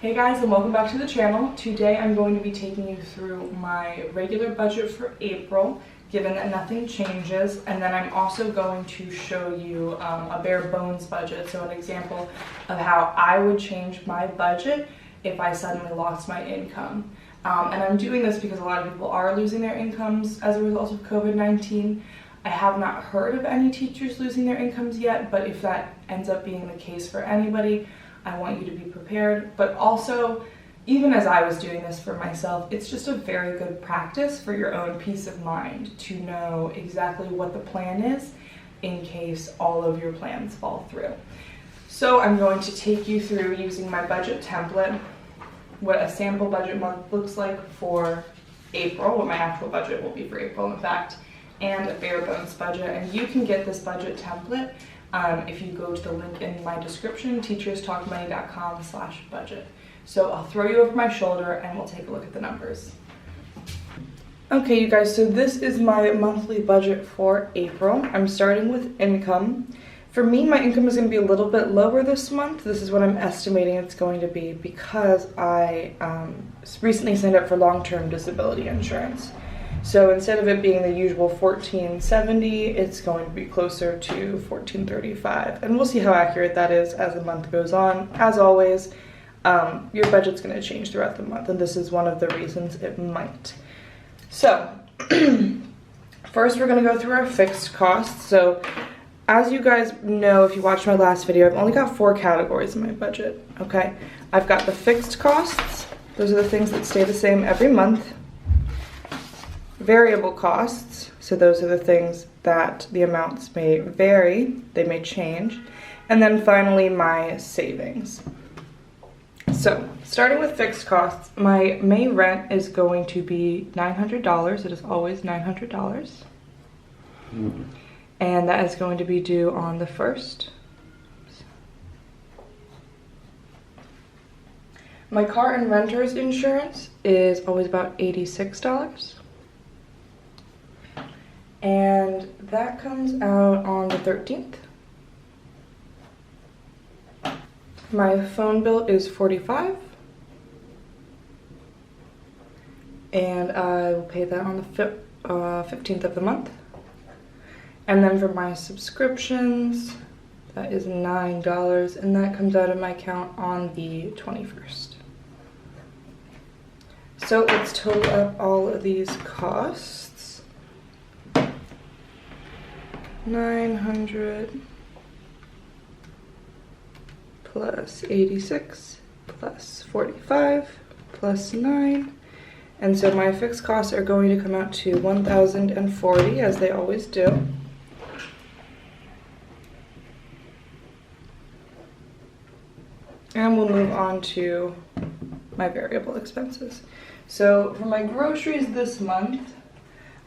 Hey guys, and welcome back to the channel. Today I'm going to be taking you through my regular budget for April, given that nothing changes, and then I'm also going to show you a bare bones budget, so an example of how I would change my budget if I suddenly lost my income. And I'm doing this because a lot of people are losing their incomes as a result of COVID-19. I have not heard of any teachers losing their incomes yet, but if that ends up being the case for anybody, I want you to be prepared. But also, even as I was doing this for myself, it's just a very good practice for your own peace of mind to know exactly what the plan is in case all of your plans fall through. So I'm going to take you through using my budget template, what a sample budget month looks like for April, what my actual budget will be for April, in fact, and a bare bones budget. And you can get this budget template if you go to the link in my description, teacherstalkmoney.com/budget. So I'll throw you over my shoulder and we'll take a look at the numbers. Okay, you guys, so this is my monthly budget for April. I'm starting with income. For me, my income is going to be a little bit lower this month. This is what I'm estimating it's going to be because I recently signed up for long-term disability insurance. So instead of it being the usual $14.70, it's going to be closer to $14.35. And we'll see how accurate that is as the month goes on. As always, your budget's going to change throughout the month, and this is one of the reasons it might. So first we're going to go through our fixed costs. So as you guys know, if you watched my last video, I've only got 4 categories in my budget, okay? I've got the fixed costs. Those are the things that stay the same every month. Variable costs, so those are the things that the amounts may vary, they may change. And then finally, my savings. So, starting with fixed costs, my May rent is going to be $900. It is always $900. And that is going to be due on the 1st. My car and renter's insurance is always about $86. And that comes out on the 13th. My phone bill is $45. And I will pay that on the 15th of the month. And then for my subscriptions, that is $9, and that comes out of my account on the 21st. So let's total up all of these costs. 900 plus 86 plus 45 plus 9, and so my fixed costs are going to come out to $1,040, as they always do. And we'll move on to my variable expenses. So for my groceries this month,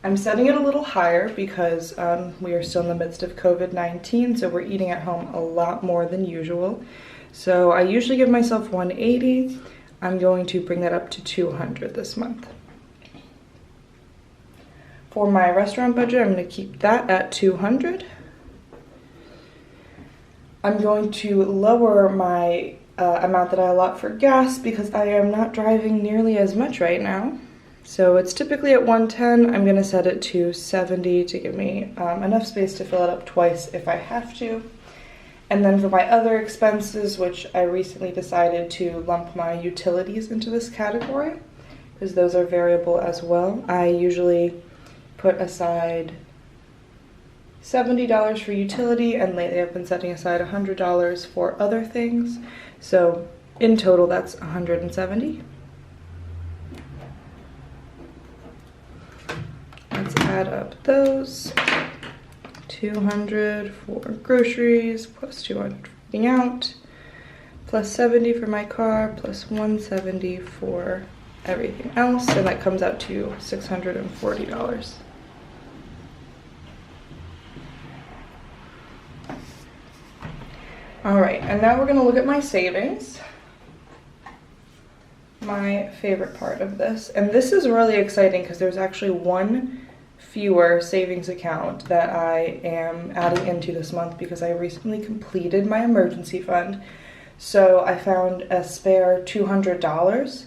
I'm setting it a little higher because we are still in the midst of COVID-19, so we're eating at home a lot more than usual. So I usually give myself $180. I'm going to bring that up to $200 this month. For my restaurant budget, I'm going to keep that at $200. I'm going to lower my amount that I allot for gas because I am not driving nearly as much right now. So it's typically at $110. I'm going to set it to $70 to give me enough space to fill it up twice if I have to. And then for my other expenses, which I recently decided to lump my utilities into this category, because those are variable as well. I usually put aside $70 for utility, and lately I've been setting aside $100 for other things. So in total, that's $170. Let's add up those. 200 for groceries, plus 200 for eating out, plus 70 for my car, plus 170 for everything else, and that comes out to $640. All right, and now we're gonna look at my savings. My favorite part of this, and this is really exciting because there's actually one fewer savings account that I am adding into this month because I recently completed my emergency fund. So I found a spare $200,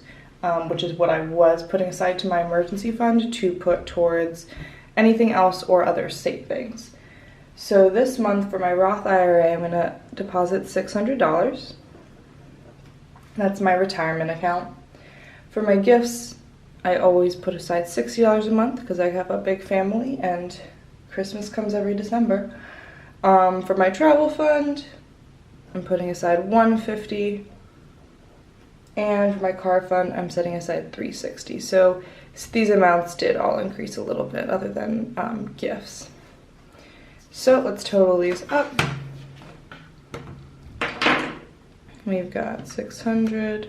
which is what I was putting aside to my emergency fund to put towards anything else or other savings. So this month for my Roth IRA, I'm gonna deposit $600. That's my retirement account. For my gifts, I always put aside $60 a month because I have a big family and Christmas comes every December. For my travel fund, I'm putting aside $150. And for my car fund, I'm setting aside $360. So these amounts did all increase a little bit other than gifts. So let's total these up. We've got 600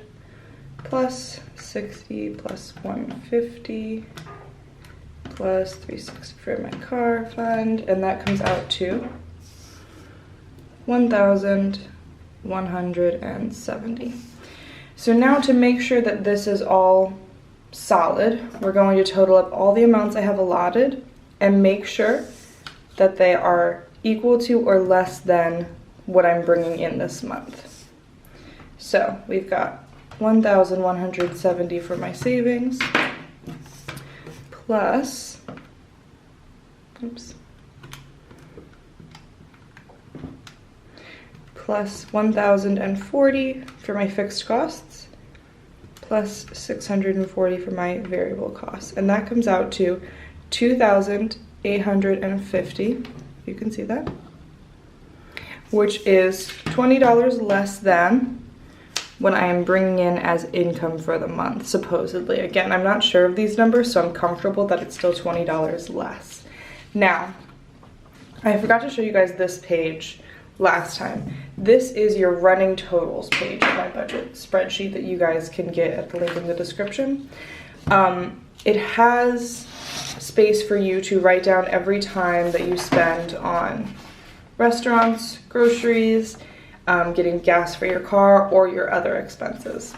plus 60 plus 150 plus 360 for my car fund, and that comes out to 1,170. So now to make sure that this is all solid, we're going to total up all the amounts I have allotted and make sure that they are equal to or less than what I'm bringing in this month. So we've got 1,170 for my savings plus, plus 1,040 for my fixed costs, plus 640 for my variable costs. And that comes out to 2,850, you can see that, which is $20 less than what I am bringing in as income for the month, supposedly. Again, I'm not sure of these numbers, so I'm comfortable that it's still $20 less. Now, I forgot to show you guys this page last time. This is your running totals page of my budget spreadsheet that you guys can get at the link in the description. It has space for you to write down every time that you spend on restaurants, groceries, getting gas for your car, or your other expenses.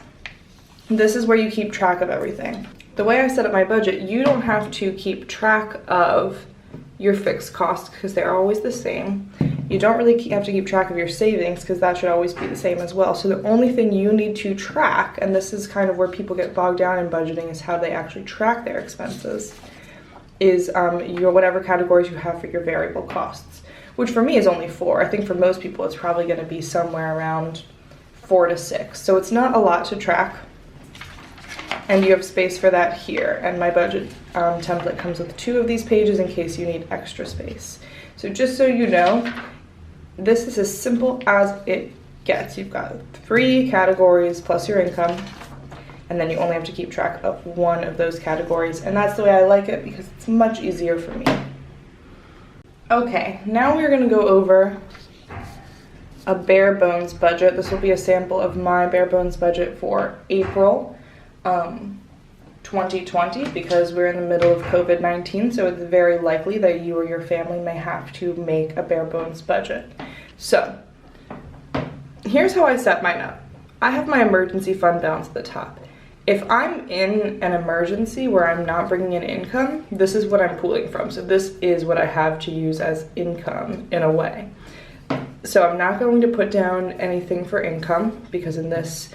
This is where you keep track of everything. The way I set up my budget, you don't have to keep track of your fixed costs because they're always the same. You don't really have to keep track of your savings because that should always be the same as well. So the only thing you need to track, and this is kind of where people get bogged down in budgeting, is how they actually track their expenses, is your whatever categories you have for your variable costs, which for me is only 4. I think for most people it's probably going to be somewhere around 4 to 6. So it's not a lot to track. And you have space for that here. And my budget template comes with 2 of these pages in case you need extra space. So just so you know, this is as simple as it gets. You've got 3 categories plus your income, and then you only have to keep track of 1 of those categories. And that's the way I like it because it's much easier for me. Okay, now we're gonna go over a bare bones budget. This will be a sample of my bare bones budget for April 2020 because we're in the middle of COVID-19, so it's very likely that you or your family may have to make a bare bones budget. So here's how I set mine up. I have my emergency fund balance at the top. If I'm in an emergency where I'm not bringing in income, this is what I'm pulling from. So this is what I have to use as income in a way. So I'm not going to put down anything for income because in this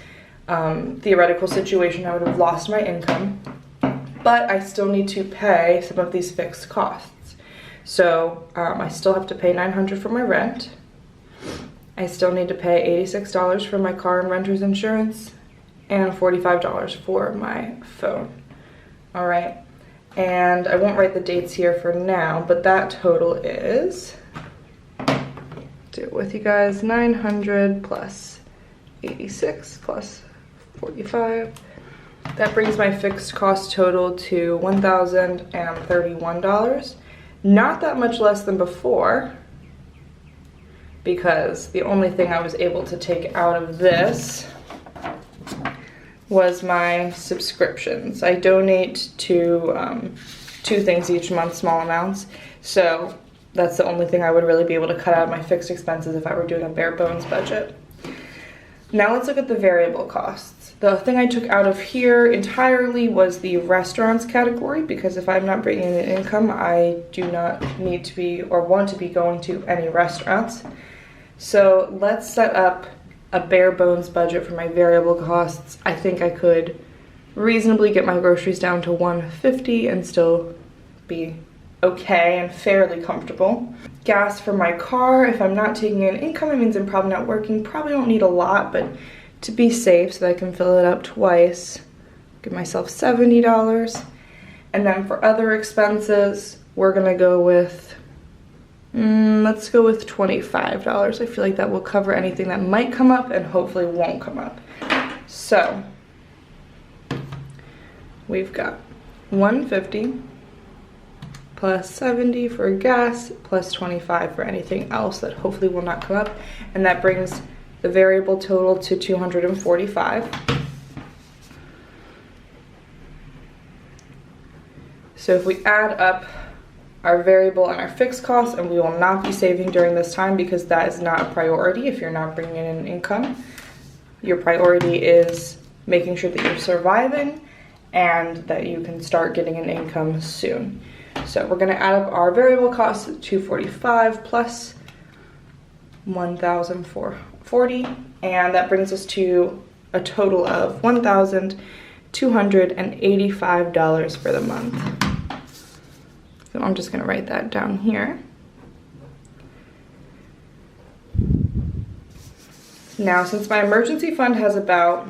theoretical situation I would have lost my income, but I still need to pay some of these fixed costs. So I still have to pay $900 for my rent. I still need to pay $86 for my car and renter's insurance, and $45 for my phone. All right, and I won't write the dates here for now, but that total is, do it with you guys, 900 plus 86 plus 45. That brings my fixed cost total to $1,031. Not that much less than before, because the only thing I was able to take out of this was my subscriptions. I donate to 2 things each month, small amounts, so that's the only thing I would really be able to cut out of my fixed expenses if I were doing a bare bones budget. Now let's look at the variable costs. The thing I took out of here entirely was the restaurants category, because if I'm not bringing in income, I do not need to be or want to be going to any restaurants. So let's set up a bare bones budget for my variable costs, I think I could reasonably get my groceries down to $150 and still be okay and fairly comfortable. Gas for my car, if I'm not taking in income, it means I'm probably not working. Probably don't need a lot, but to be safe so that I can fill it up twice, give myself $70. And then for other expenses, we're gonna go with, let's go with $25. I feel like that will cover anything that might come up and hopefully won't come up. So we've got $150 plus $70 for gas plus $25 for anything else that hopefully will not come up, and that brings the variable total to $245. So if we add up our variable and our fixed costs, and we will not be saving during this time because that is not a priority if you're not bringing in income. Your priority is making sure that you're surviving and that you can start getting an income soon. So we're gonna add up our variable costs at $245 plus $1,440, and that brings us to a total of $1,285 for the month. So I'm just gonna write that down here. Now, since my emergency fund has about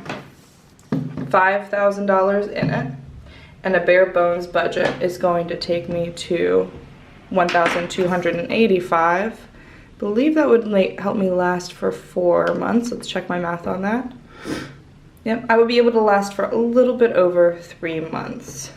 $5,000 in it, and a bare bones budget is going to take me to $1,285, I believe that would help me last for 4 months. Let's check my math on that. Yep, I would be able to last for a little bit over 3 months.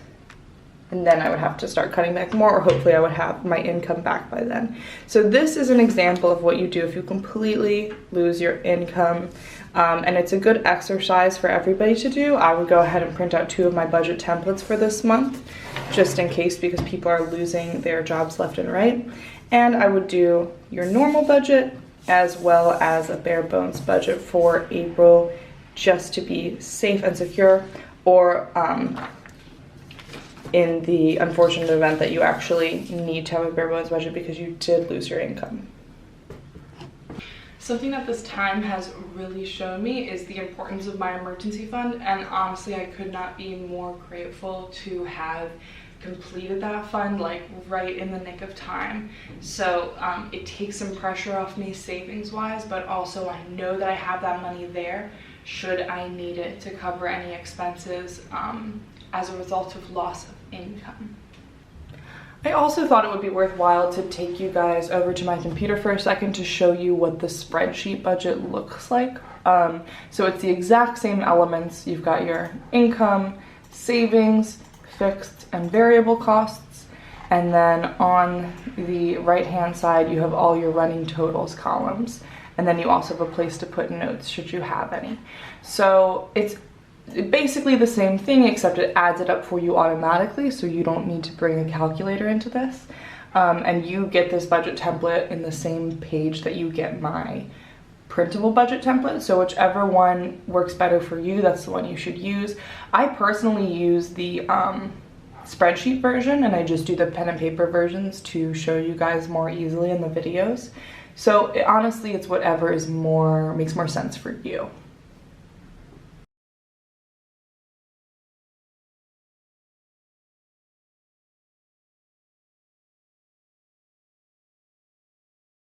And then I would have to start cutting back more, or hopefully I would have my income back by then. So this is an example of what you do if you completely lose your income. And it's a good exercise for everybody to do. I would go ahead and print out 2 of my budget templates for this month, just in case, because people are losing their jobs left and right. And I would do your normal budget as well as a bare bones budget for April, just to be safe and secure, or in the unfortunate event that you actually need to have a bare bones budget because you did lose your income. Something that this time has really shown me is the importance of my emergency fund, and honestly I could not be more grateful to have completed that fund like right in the nick of time. So it takes some pressure off me savings wise, but also I know that I have that money there should I need it to cover any expenses as a result of loss of income. I also thought it would be worthwhile to take you guys over to my computer for a second to show you what the spreadsheet budget looks like. So it's the exact same elements. You've got your income, savings, fixed and variable costs, and then on the right hand side you have all your running totals columns, and then you also have a place to put notes should you have any. So it's basically the same thing, except it adds it up for you automatically, so you don't need to bring a calculator into this. And you get this budget template in the same page that you get my printable budget template. So whichever one works better for you, that's the one you should use. I personally use the spreadsheet version, and I just do the pen and paper versions to show you guys more easily in the videos. So honestly, it's whatever is makes more sense for you.